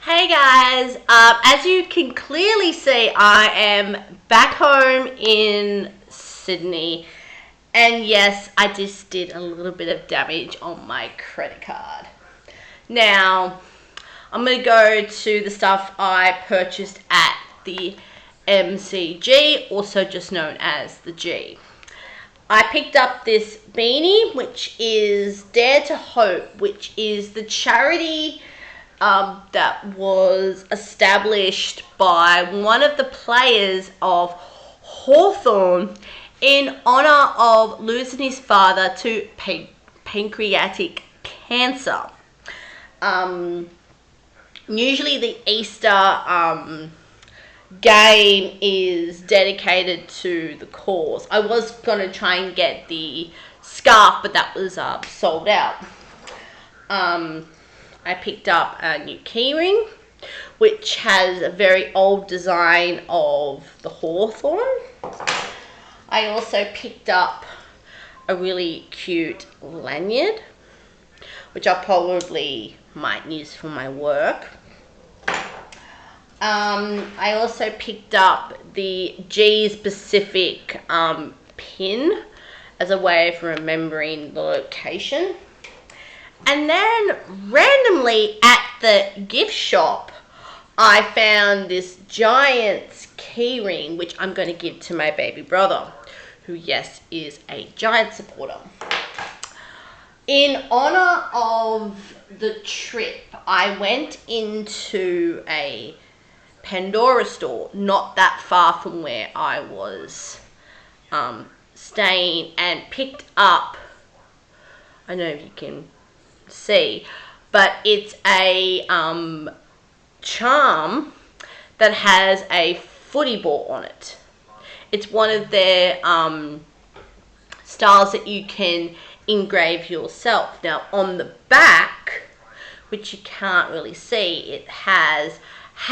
Hey guys, as you can clearly see, I am back home in Sydney, and yes, I just did a little bit of damage on my credit card. Now, I'm going to go to the stuff I purchased at the MCG, also just known as the G. I picked up this beanie, which is Dare to Hope, which is the charity that was established by one of the players of Hawthorn in honour of losing his father to pancreatic cancer. Usually the Easter game is dedicated to the cause. I was going to try and get the scarf, but that was sold out. I picked up a new keyring, which has a very old design of the Hawthorn. I also picked up a really cute lanyard, which I probably might use for my work. I also picked up the G specific pin as a way of remembering the location. And then randomly at the gift shop, I found this Giants keyring, which I'm going to give to my baby brother, who, yes, is a Giant supporter. In honor of the trip, I went into a Pandora store not that far from where I was staying, and picked up, I know you can see, but it's a charm that has a footy ball on it. It's one of their styles that you can engrave yourself. Now on the back, which you can't really see, it has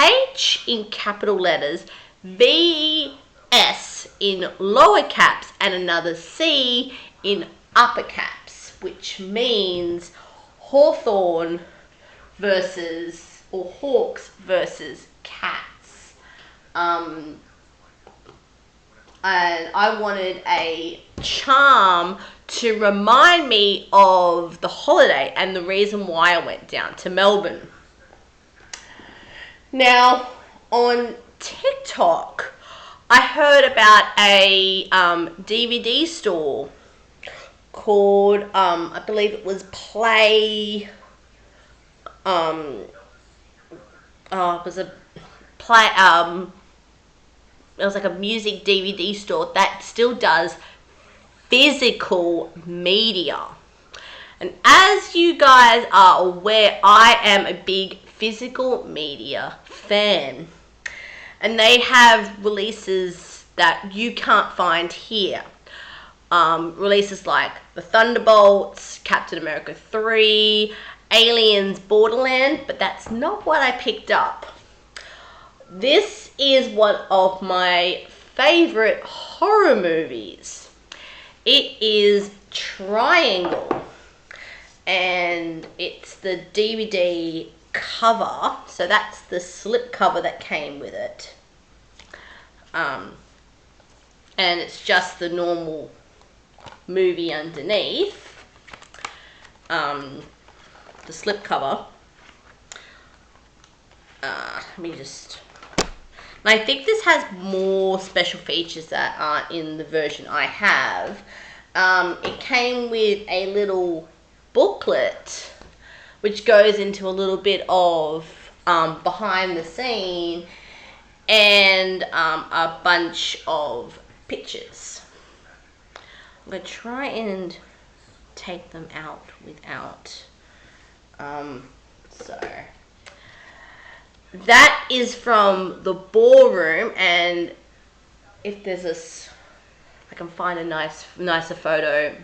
H in capital letters, VS in lower caps, and another C in upper caps, which means Hawthorn versus, or Hawks versus Cats. And I wanted a charm to remind me of the holiday and the reason why I went down to Melbourne. Now, on TikTok, I heard about a DVD store called, I believe it was Play, it was like a music DVD store that still does physical media. And as you guys are aware, I am a big physical media fan. And they have releases that you can't find here. Releases like the Thunderbolts, Captain America 3, Aliens, Borderland, but that's not what I picked up. This is one of my favorite horror movies. It is Triangle, and it's the DVD cover, so that's the slip cover that came with it. And it's just the normal movie underneath, the slip cover. Let me just, and I think this has more special features that aren't in the version I have. It came with a little booklet which goes into a little bit of behind the scene and a bunch of pictures. I'm going to try and take them out without, so that is from the ballroom, and if there's I can find a nicer photo.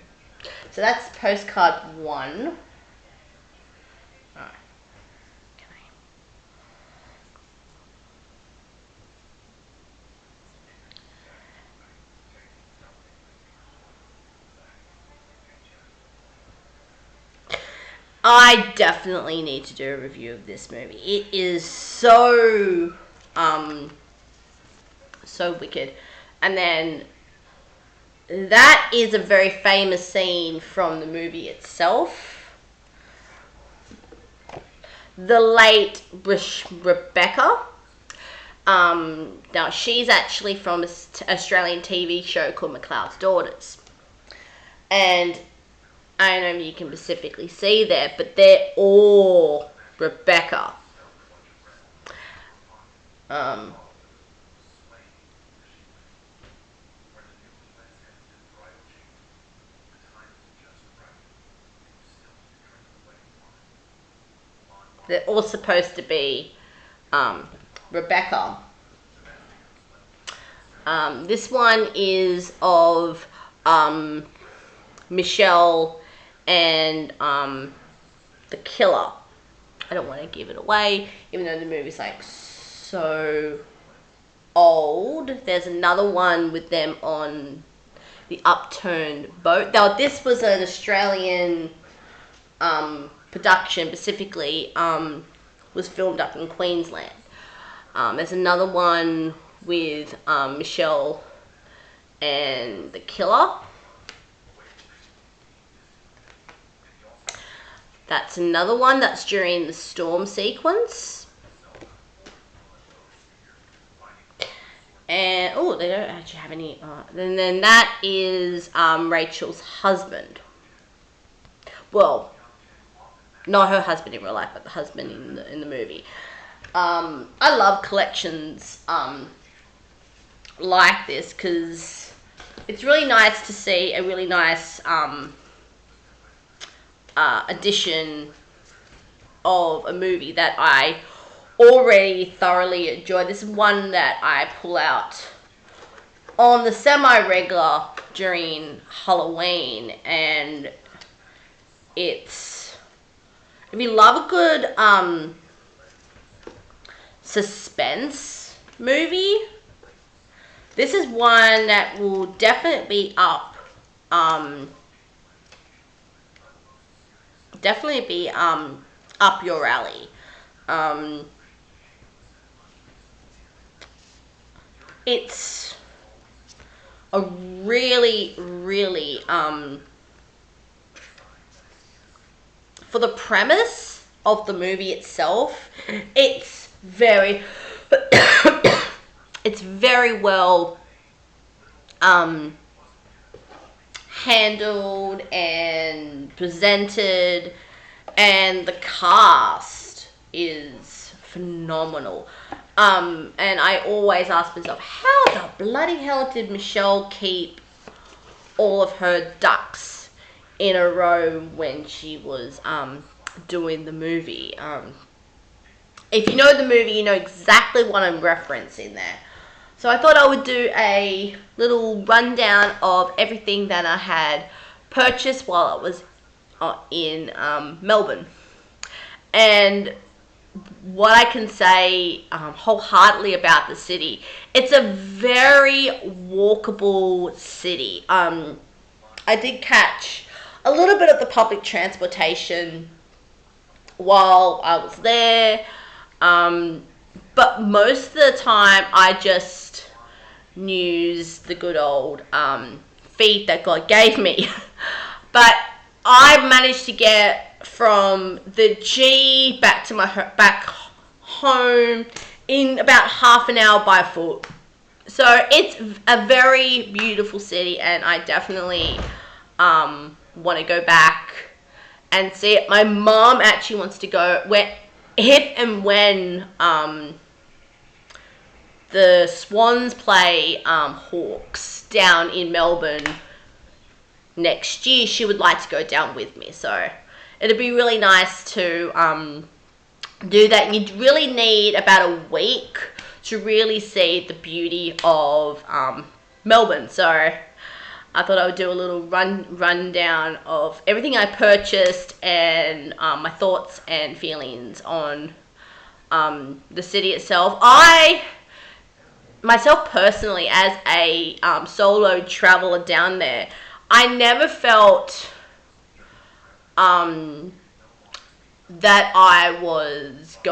So that's postcard 1. I definitely need to do a review of this movie. It is so so wicked. And then that is a very famous scene from the movie itself. The late Rebecca. Now she's actually from an Australian TV show called McLeod's Daughters. And I don't know if you can specifically see there, but they're all Rebecca. They're all supposed to be Rebecca. This one is of Michelle and the killer. I don't want to give it away, even though the movie's like so old. There's another one with them on the upturned boat. Now, this was an Australian production, specifically was filmed up in Queensland. There's another one with Michelle and the killer. That's another one that's during the storm sequence. And, oh, they don't actually have any. And then that is Rachel's husband. Well, not her husband in real life, but the husband in the movie. I love collections like this because it's really nice to see a really nice edition of a movie that I already thoroughly enjoy. This is one that I pull out on the semi-regular during Halloween, and if you love a good suspense movie, this is one that will definitely be up your alley. It's a really, really for the premise of the movie itself, it's very it's very well handled and presented, and the cast is phenomenal. And I always ask myself, how the bloody hell did Michelle keep all of her ducks in a row when she was doing the movie? If you know the movie, you know exactly what I'm referencing there. So I thought I would do a little rundown of everything that I had purchased while I was in Melbourne. And what I can say wholeheartedly about the city, it's a very walkable city. I did catch a little bit of the public transportation while I was there, but most of the time I just used the good old feet that God gave me. But I managed to get from the G back to back home in about half an hour by foot. So it's a very beautiful city, and I definitely want to go back and see it. My mom actually wants to go if and when the Swans play Hawks down in Melbourne next year. She would like to go down with me, so it'd be really nice to do that. And you really need about a week to really see the beauty of Melbourne. So I thought I would do a little rundown of everything I purchased and my thoughts and feelings on the city itself. Myself personally, as a solo traveler down there, I never felt that I was going